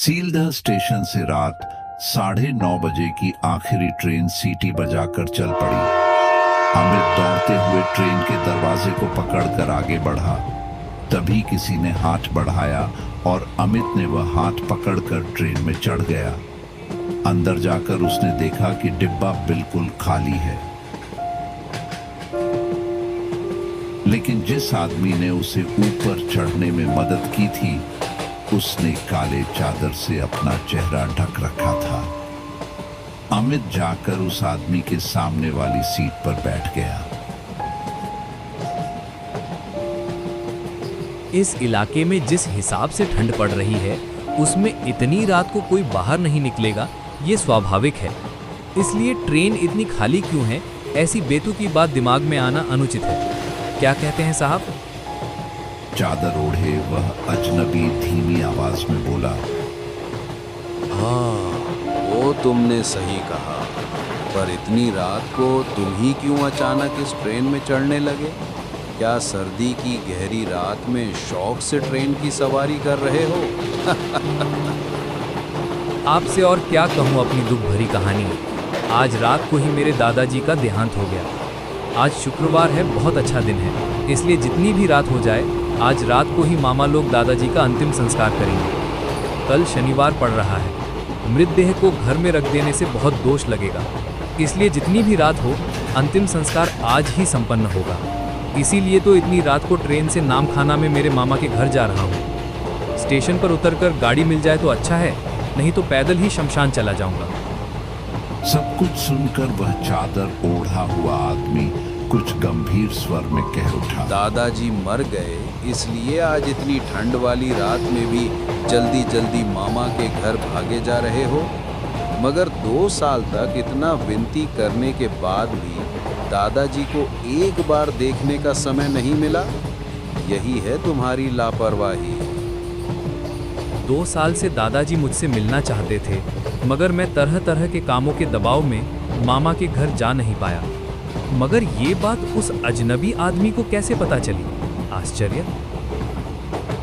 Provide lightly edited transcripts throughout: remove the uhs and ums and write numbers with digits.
सीलदह station से रात 9:30 बजे की आखिरी ट्रेन सीटी बजाकर चल पड़ी। अमित दौड़ते हुए ट्रेन के दरवाजे को पकड़कर आगे बढ़ा। तभी किसी ने हाथ बढ़ाया और अमित ने वह हाथ पकड़कर ट्रेन में चढ़ गया। अंदर जाकर उसने देखा कि डिब्बा बिल्कुल खाली है, लेकिन जिस आदमी ने उसे ऊपर चढ़ने में मदद की थी उसने काले चादर से अपना चेहरा ढक रखा था। अमित जाकर उस आदमी के सामने वाली सीट पर बैठ गया। इस इलाके में जिस हिसाब से ठंड पड़ रही है उसमें इतनी रात को कोई बाहर नहीं निकलेगा, ये स्वाभाविक है। इसलिए ट्रेन इतनी खाली क्यों है, ऐसी बेतुकी बात दिमाग में आना अनुचित है। क्या कहते हैं साहब? चादर ओढ़े वह अजनबी धीमी आवाज में बोला, हाँ, वो तुमने सही कहा, पर इतनी रात को तुम ही क्यों अचानक इस ट्रेन में चढ़ने लगे? क्या सर्दी की गहरी रात में शौक से ट्रेन की सवारी कर रहे हो? आपसे और क्या कहूँ अपनी दुख भरी कहानी। आज रात को ही मेरे दादाजी का देहांत हो गया। आज शुक्रवार है, बहुत अच्छा दिन है, इसलिए जितनी भी रात हो जाए आज रात को ही मामा लोग दादाजी का अंतिम संस्कार करेंगे। कल शनिवार पड़ रहा है, मृतदेह को घर में रख देने से बहुत दोष लगेगा, इसलिए जितनी भी रात हो अंतिम संस्कार आज ही संपन्न होगा। इसीलिए तो इतनी रात को ट्रेन से नामखाना में मेरे मामा के घर जा रहा हूँ। स्टेशन पर उतरकर गाड़ी मिल जाए तो अच्छा है, नहीं तो पैदल ही शमशान चला जाऊंगा। सब कुछ सुनकर वह चादर ओढ़ा हुआ आदमी कुछ गंभीर स्वर में कह उठा, दादाजी मर गए, इसलिए आज इतनी ठंड वाली रात में भी जल्दी जल्दी मामा के घर भागे जा रहे हो। मगर 2 साल तक इतना विनती करने के बाद भी दादाजी को एक बार देखने का समय नहीं मिला। यही है तुम्हारी लापरवाही। 2 साल से दादाजी मुझसे मिलना चाहते थे, मगर मैं तरह तरह के कामों के दबाव में मामा के घर जा नहीं पाया। मगर ये बात उस अजनबी आदमी को कैसे पता चली? आश्चर्य।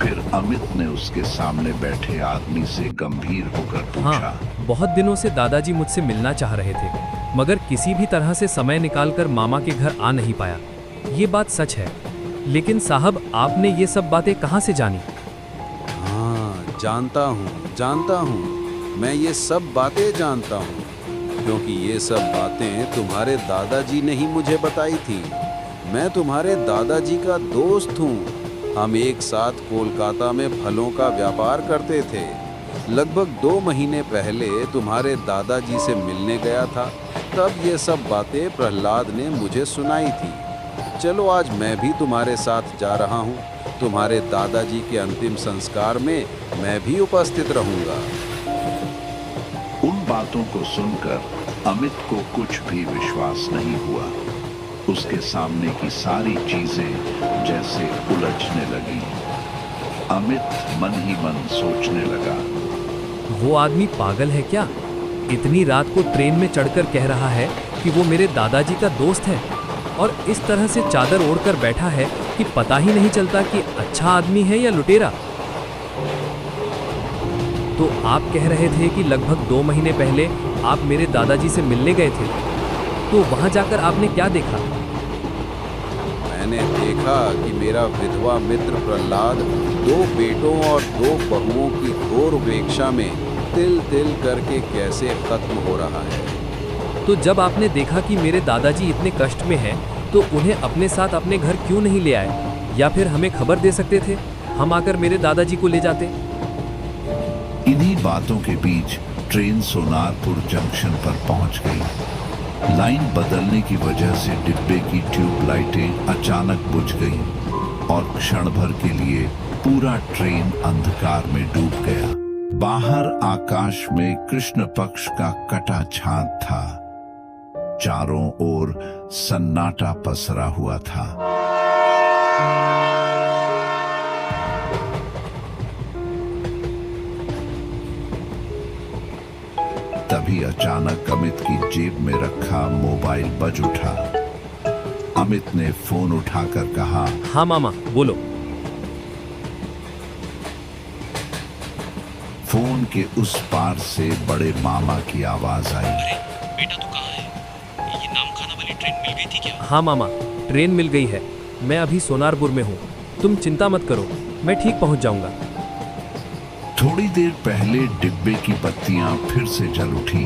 फिर अमित ने उसके सामने बैठे आदमी से गंभीर होकर पूछा, हाँ, बहुत दिनों से दादाजी मुझसे मिलना चाह रहे थे, मगर किसी भी तरह से समय निकालकर मामा के घर आ नहीं पाया। ये बात सच है, लेकिन साहब आपने ये सब बातें कहाँ से जानी? हाँ, जानता हूँ, मैं ये सब बातें जानता हूँ, क्योंकि ये सब बातें तुम्हारे दादाजी ने ही मुझे बताई थी। मैं तुम्हारे दादाजी का दोस्त हूँ। हम एक साथ कोलकाता में फलों का व्यापार करते थे। लगभग 2 महीने पहले तुम्हारे दादाजी से मिलने गया था, तब ये सब बातें प्रहलाद ने मुझे सुनाई थी। चलो आज मैं भी तुम्हारे साथ जा रहा हूँ। तुम्हारे दादाजी के अंतिम संस्कार में मैं भी उपस्थित रहूँगा। उन बातों को सुनकर अमित को कुछ भी विश्वास नहीं हुआ। उसके सामने की सारी चीजें जैसे उलझने लगी। अमित मन ही मन सोचने लगा, वो आदमी पागल है क्या? इतनी रात को ट्रेन में चढ़कर कह रहा है कि वो मेरे दादाजी का दोस्त है, और इस तरह से चादर ओढ़कर बैठा है कि पता ही नहीं चलता कि अच्छा आदमी है या लुटेरा। तो आप कह रहे थे कि लगभग 2 महीने पहले आप मेरे दादाजी से मिलने गए थे, तो वहां जाकर आपने क्या देखा? मैंने देखा कि मेरा विधवा मित्र प्रहलाद 2 बेटों और 2 बहुओं की घोर उपेक्षा में तिल तिल करके कैसे खत्म हो रहा है। तो जब आपने देखा कि मेरे दादाजी इतने कष्ट में हैं, तो उन्हें अपने साथ अपने घर क्यों नहीं ले आए? या फिर हमें खबर दे सकते थे, हम आकर मेरे दादाजी को ले जाते। इन्हीं बातों के बीच ट्रेन सोनारपुर जंक्शन पर पहुंच गई। लाइन बदलने की वजह से डिब्बे की ट्यूबलाइटें अचानक बुझ गईं और क्षण भर के लिए पूरा ट्रेन अंधकार में डूब गया। बाहर आकाश में कृष्ण पक्ष का कटा चांद था। चारों ओर सन्नाटा पसरा हुआ था। तभी अचानक अमित की जेब में रखा मोबाइल बज उठा। अमित ने फोन उठाकर कहा, हाँ मामा बोलो। फोन के उस पार से बड़े मामा की आवाज आई। अरे बेटा तू कहाँ है? ये नाम खाना वाली ट्रेन मिल गई थी क्या? हाँ मामा, ट्रेन मिल गई है। मैं अभी सोनारपुर में हूँ। तुम चिंता मत करो, मैं ठीक पहुँच जाऊँगा। थोड़ी देर पहले डिब्बे की बत्तियां फिर से जल उठी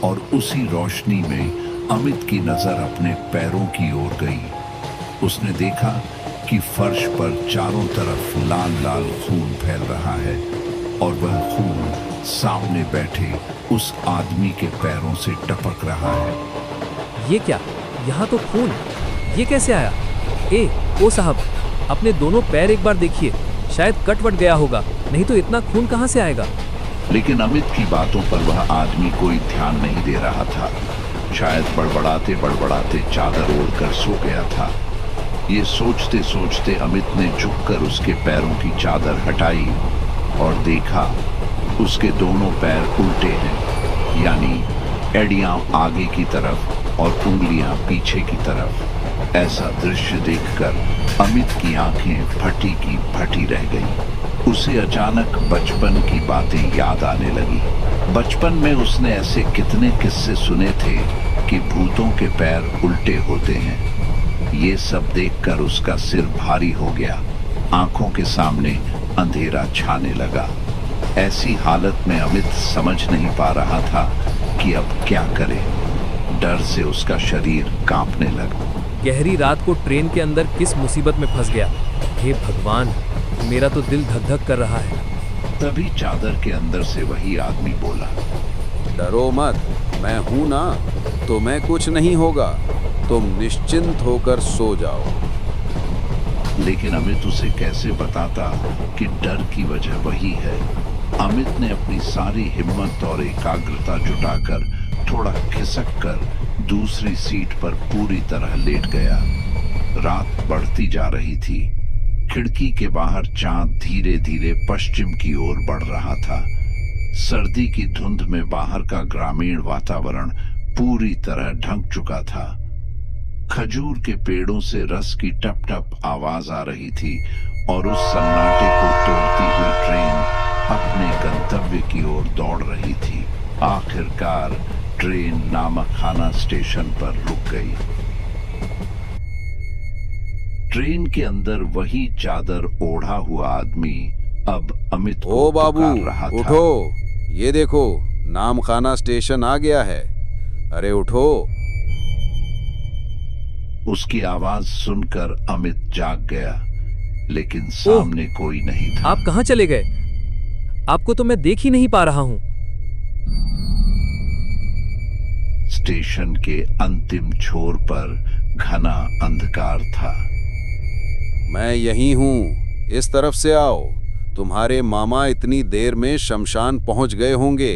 और उसी रोशनी में अमित की नजर अपने पैरों की ओर गई। उसने देखा कि फर्श पर चारों तरफ लाल लाल खून फैल रहा है और वह खून सामने बैठे उस आदमी के पैरों से टपक रहा है। ये क्या? यहाँ तो खून, ये कैसे आया? ओ साहब, अपने दोनों पैर एक बार देखिए, शायद कट वट गया होगा, नहीं तो इतना खून कहाँ से आएगा? लेकिन अमित की बातों पर वह आदमी कोई ध्यान नहीं दे रहा था। शायद बड़बड़ाते बड़बड़ाते चादर ओढ़कर सो गया था। ये सोचते सोचते अमित ने झुककर उसके पैरों की चादर हटाई और देखा उसके दोनों पैर उल्टे हैं, यानी एड़ियां आगे की तरफ और उंगलियां पीछे की तरफ। ऐसा दृश्य देखकर अमित की आंखें फटी की फटी रह गई। उसे अचानक बचपन की बातें याद आने लगी। बचपन में उसने ऐसे कितने किस्से सुने थे कि भूतों के पैर उल्टे होते हैं। ये सब देखकर उसका सिर भारी हो गया। आंखों के सामने अंधेरा छाने लगा। ऐसी हालत में अमित समझ नहीं पा रहा था कि अब क्या करे। डर से उसका शरीर कांपने लगा। गहरी रात को ट्रेन के अंदर किस मुसीबत में फंस गया? हे भगवान, मेरा तो दिल धक धक कर रहा है। तभी चादर के अंदर से वही आदमी बोला, डरो मत, मैं हूं ना, तुम्हें कुछ नहीं होगा, तुम निश्चिंत होकर सो जाओ। लेकिन अमित उसे कैसे बताता कि डर की वजह वही है। अमित ने अपनी सारी हिम्मत और एकाग्रता जुटाकर थोड़ा खिसक कर दूसरी सीट पर पूरी तरह लेट गया। रात बढ़ती जा रही थी। खिड़की के बाहर चांद धीरे धीरे पश्चिम की ओर बढ़ रहा था। सर्दी की धुंध में बाहर का ग्रामीण वातावरण पूरी तरह ढंक चुका था। खजूर के पेड़ों से रस की टप टप आवाज आ रही थी और उस सन्नाटे को तोड़ती हुई ट्रेन अपने गंतव्य की ओर दौड़ रही थी। आखिरकार ट्रेन नामखाना स्टेशन पर रुक गई। ट्रेन के अंदर वही चादर ओढ़ा हुआ आदमी अब अमित को ओ बाबू, पुकार रहा था। उठो, ये देखो नामखाना स्टेशन आ गया है, अरे उठो। उसकी आवाज सुनकर अमित जाग गया, लेकिन सामने कोई नहीं था। आप कहाँ चले गए? आपको तो मैं देख ही नहीं पा रहा हूँ। स्टेशन के अंतिम छोर पर घना अंधकार था। मैं यहीं हूँ, इस तरफ से आओ। तुम्हारे मामा इतनी देर में शमशान पहुंच गए होंगे,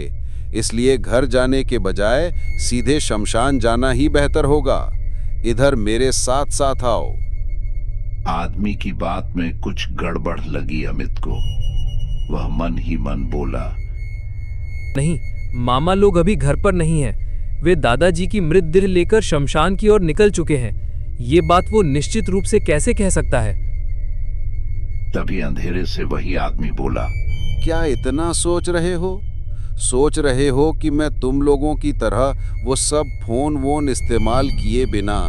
इसलिए घर जाने के बजाय सीधे शमशान जाना ही बेहतर होगा। इधर मेरे साथ साथ आओ। आदमी की बात में कुछ गड़बड़ लगी अमित को। वह मन ही मन बोला, नहीं, मामा लोग अभी घर पर नहीं हैं। वे दादाजी की मृतदेह लेकर शमशान की ओर निकल चुके हैं। ये बात वो निश्चित रूप से कैसे कह सकता है? तभी अंधेरे से वही आदमी बोला, क्या इतना सोच रहे हो? सोच रहे हो कि मैं तुम लोगों की तरह वो सब फोन वोन इस्तेमाल किए बिना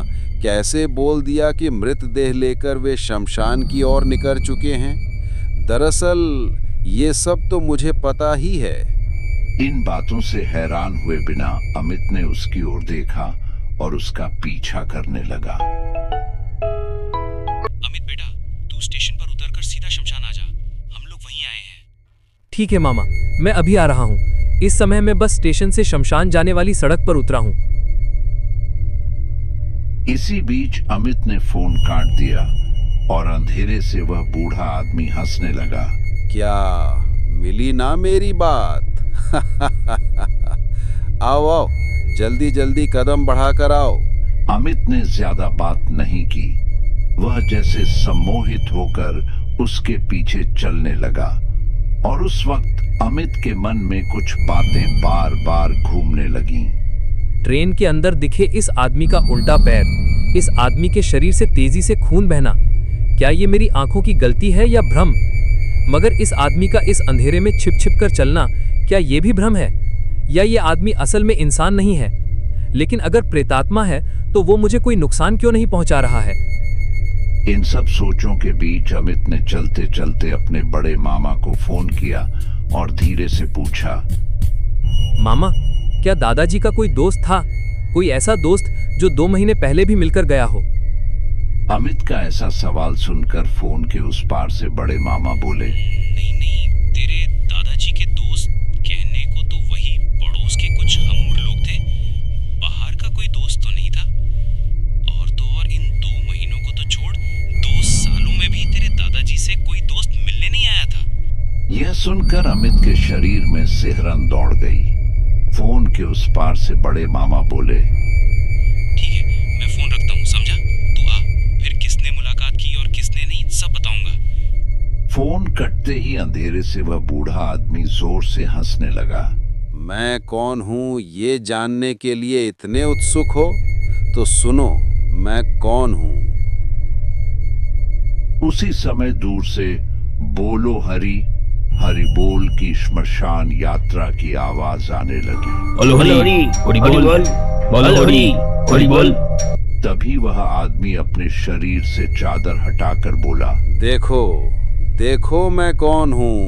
कैसे बोल दिया कि मृतदेह लेकर वे शमशान की ओर निकल चुके हैं? दरअसल ये सब तो मुझे पता ही है। इन बातों से हैरान हुए बिना अमित ने उसकी ओर देखा और उसका पीछा करने लगा। अमित बेटा, तू स्टेशन पर उतरकर सीधा शमशान आ जा, हम लोग वहीं आए हैं। ठीक है मामा, मैं अभी आ रहा हूँ। इस समय मैं बस स्टेशन से शमशान जाने वाली सड़क पर उतरा हूँ। इसी बीच अमित ने फोन काट दिया और अंधेरे से वह बूढ़ा आदमी हंसने लगा। क्या मिली ना मेरी बात? आओ आओ, जल्दी जल्दी कदम बढ़ाकर आओ। अमित ने ज्यादा बात नहीं की। वह जैसे सम्मोहित होकर उसके पीछे चलने लगा और उस वक्त अमित के मन में कुछ बातें बार बार घूमने लगीं। ट्रेन के अंदर दिखे इस आदमी का उल्टा पैर, इस आदमी के शरीर से तेजी से खून बहना, क्या ये मेरी आंखों की गलती है या भ्रम? मगर इस आदमी का इस अंधेरे में छिप छिप कर चलना, क्या ये भी भ्रम है, या ये आदमी असल में इंसान नहीं है? लेकिन अगर प्रेतात्मा है तो वो मुझे कोई नुकसान क्यों नहीं पहुंचा रहा है? इन सब सोचों के बीच अमित ने चलते चलते अपने बड़े मामा को फोन किया और धीरे से पूछा, मामा, क्या दादाजी का कोई दोस्त था? कोई ऐसा दोस्त जो 2 महीने पहले भी मिलकर गया हो? अमित का ऐसा सवाल सुनकर फोन के उस पार से बड़े मामा बोले, नहीं, तेरे दादाजी के दोस्त कहने को तो वही पड़ोस के कुछ हमउम्र लोग थे। बाहर का कोई दोस्त तो नहीं था। और तो और इन 2 महीनों को तो छोड़, 2 सालों में भी तेरे दादाजी से कोई दोस्त मिलने नहीं आया था। यह सुनकर अमित के शरीर में सिहरन दौड़ गई। फोन के उस पार से बड़े मामा बोले, ठीक है, मैं फोन रखता हूँ, समझा? तू आ, फिर किसने मुलाकात की और किसने नहीं सब बताऊंगा। फोन कटते ही अंधेरे से वह बूढ़ा आदमी जोर से हंसने लगा। मैं कौन हूँ ये जानने के लिए इतने उत्सुक हो? तो सुनो, मैं कौन हूँ। उसी समय दूर से बोलो हरि हरि बोल की श्मशान यात्रा की आवाज आने लगी। बोलो हरी हरी बोल, बोलो हरी हरी बोल। तभी वह आदमी अपने शरीर से चादर हटाकर बोला, देखो देखो मैं कौन हूँ।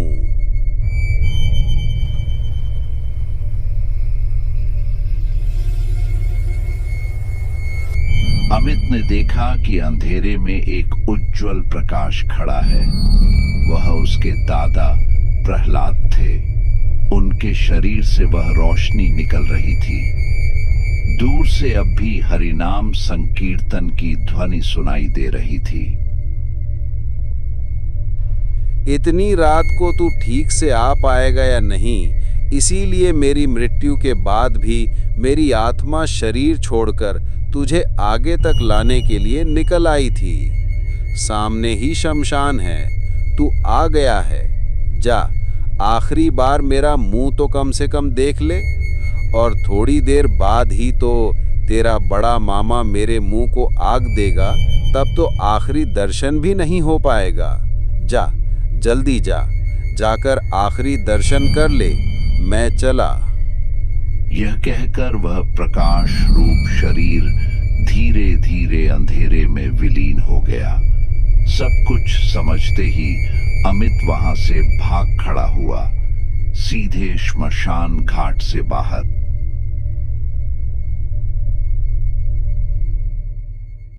अमित ने देखा कि अंधेरे में एक उज्जवल प्रकाश खड़ा है। वह उसके दादा प्रहलाद थे। उनके शरीर से वह रोशनी निकल रही थी। दूर से अब भी हरिनाम संकीर्तन की ध्वनि सुनाई दे रही थी। इतनी रात को तू ठीक से आ पाएगा या नहीं, इसीलिए मेरी मृत्यु के बाद भी मेरी आत्मा शरीर छोड़कर तुझे आगे तक लाने के लिए निकल आई थी। सामने ही शमशान है, तू आ गया है। जा, आखिरी बार मेरा मुंह तो कम से कम देख ले, और थोड़ी देर बाद ही तो तेरा बड़ा मामा मेरे मुंह को आग देगा, तब तो आखिरी दर्शन भी नहीं हो पाएगा। जा, जल्दी जा, जाकर आखिरी दर्शन कर ले, मैं चला। यह कहकर वह प्रकाश रूप शरीर धीरे धीरे अंधेरे में विलीन हो गया। सब कुछ समझते ही अमित वहां से भाग खड़ा हुआ, सीधे श्मशान घाट से बाहर।